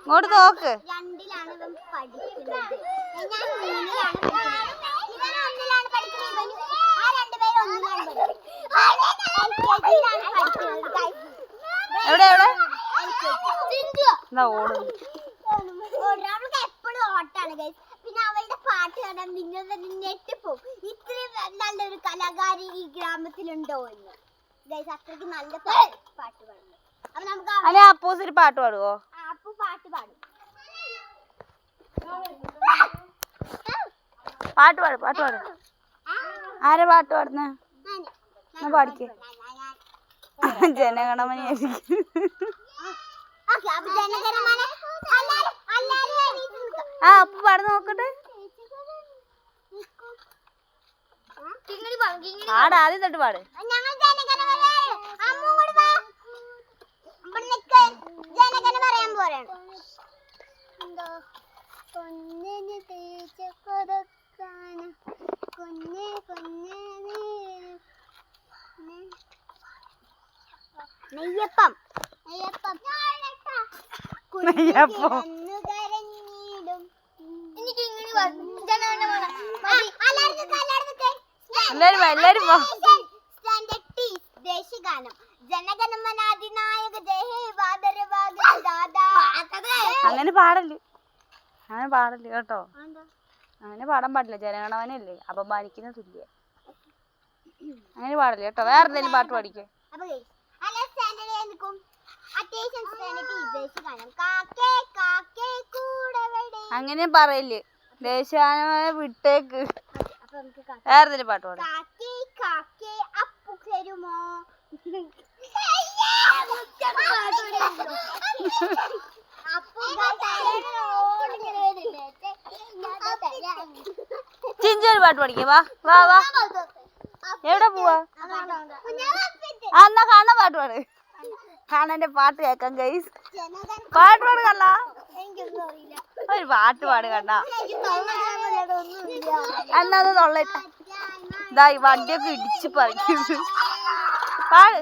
ഇങ്ങോട്ട് നോക്ക്. എവിടെ എവിടെ ഓടുന്നു. എപ്പോഴും ഓട്ടാണ് ഗൈസ്. പിന്നെ അവളുടെ പാട്ട് കാണാൻ നിങ്ങൾ തന്നെ ഞെട്ടിപ്പോവും. ഇത്രയും നല്ലൊരു കലാകാരി ഈ ഗ്രാമത്തിലുണ്ടോ എന്ന് ഗൈസ്. അത്രയ്ക്ക് നല്ല പാട്ട് പാടുന്നു. അപ്പൊ നമുക്ക് അപ്പൂസിന് പാട്ട് പാടുവോ? അപ്പു പാട്ട് പാടും. പാട്ട് പാടും. പാട്ട് പാടും. ആരാ പാട്ട് പാടുന്നേ? പാടിക്കേ. ജനഗണമന. അപ്പു പാടുന്ന നോക്കട്ടെ. പാട്, ആദ്യം തൊട്ട് പാട്. ജനഗണ പറയാൻ പോരാണ്. കുഞ്ഞിന് തേച്ച് കൊടുക്കാൻ കുഞ്ഞെ കുഞ്ഞെ നെയ്യപ്പം നെയ്യപ്പം ദേശീയഗാനം ജനഗണമനാധിനായക ജയ അങ്ങനെ പാടല്ലേ, അങ്ങനെ പാടല്ലേ കേട്ടോ. അങ്ങനെ പാടാൻ പാടില്ല. ജനഗണമനല്ലേ അപമാനിക്കുന്ന തുല്യ. അങ്ങനെ പാടല്ലേ കേട്ടോ. വേറെ എന്തെങ്കിലും പാട്ട് പാടിക്കേ. അങ്ങനെ പറയല്ലേ. ദേശീയഗാനമായ വിട്ടേക്ക്. വേറെ എന്തെങ്കിലും പാട്ട് പാടും. ചിഞ്ചൊരു പാട്ട് പഠിക്കേ. വാ വാ വാ. എവിടെ പോവാ? എന്നാ കാണാൻ പാട്ട് പാട്. കാണാന്റെ പാട്ട് കേക്കാം ഗൈസ്. പാട്ട് പാട് കണ്ണാ. ഒരു പാട്ട് പാട് കണ്ണാ. എന്നാ അത് തൊള്ളേട്ട. ഇതാ ഈ വണ്ടിയൊക്കെ ഇടിച്ച് പറിക്കുന്നു. പാട്.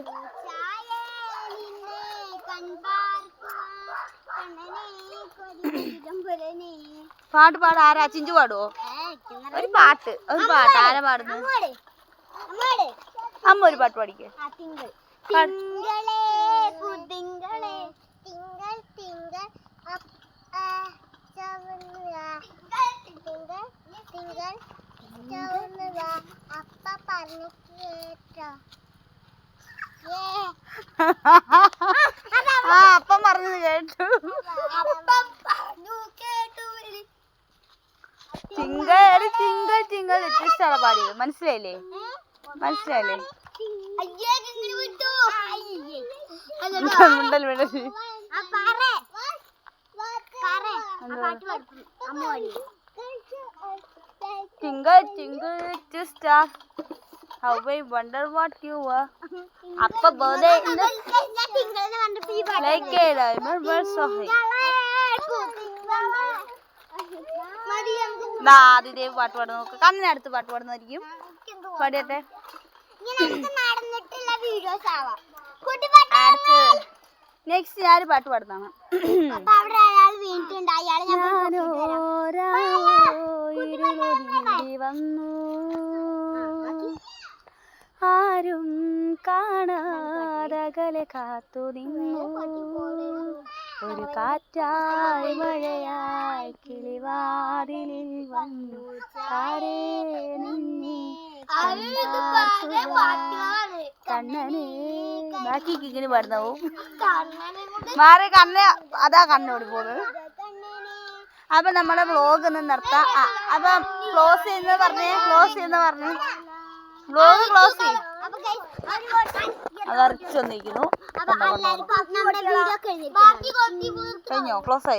പാട്ട് പാട്. ആരാ? ചിഞ്ചു പാടുവോ? ഒരു പാട്ട്. ഒരു പാട്ട് ആരാ പാടുന്നത്? അമ്മ ഒരു പാട്ട് പാടിക്കേ. അപ്പം പറഞ്ഞത് കേട്ടു. തിങ്കൾ തിങ്കൾ തിങ്കൾ ഇഷ്ടമാണ് പാടിയത്. മനസ്സിലായില്ലേ? മനസ്സിലായില്ലേ? മുണ്ടൽ വിടൽ. Twinkle twinkle little star, how I wonder what you are. Appa birthday in the like a diamond was so high. ആദ്യത്തെ പാട്ട് പാടുന്ന നോക്ക്. കണ്ണിന് അടുത്ത് പാട്ട് പാടുന്നതായിരിക്കും. പാടിയട്ടെ. അടുത്ത് നെക്സ്റ്റ് ഞാൻ പാട്ട് പാടുന്നതാണ്. വന്നു ആരും കാണാതകലെ കാത്തു നിന്നു. ഒരു കാറ്റായി മഴയായി കിളിവാതിലിൽ വന്നു. ആരേ നിന്നെ കണ്ണനെ. ബാക്കി ഇങ്ങനെ പാടുന്നാവും. മാറി കണ്ണ്. അതാ കണ്ണോടി പോകുന്നത്. അപ്പൊ നമ്മുടെ വ്ലോഗ് ഒന്ന് നിർത്താം. അപ്പൊ ക്ലോസ് ചെയ്യുന്ന പറഞ്ഞേ. ക്ലോസ് ചെയ്യുന്ന പറഞ്ഞേ. വ്ലോഗ് ക്ലോസ് ചെയ്യും. അത് അരച്ചൊന്നിരിക്കുന്നു. കഴിഞ്ഞോ? ക്ലോസ് ആയി.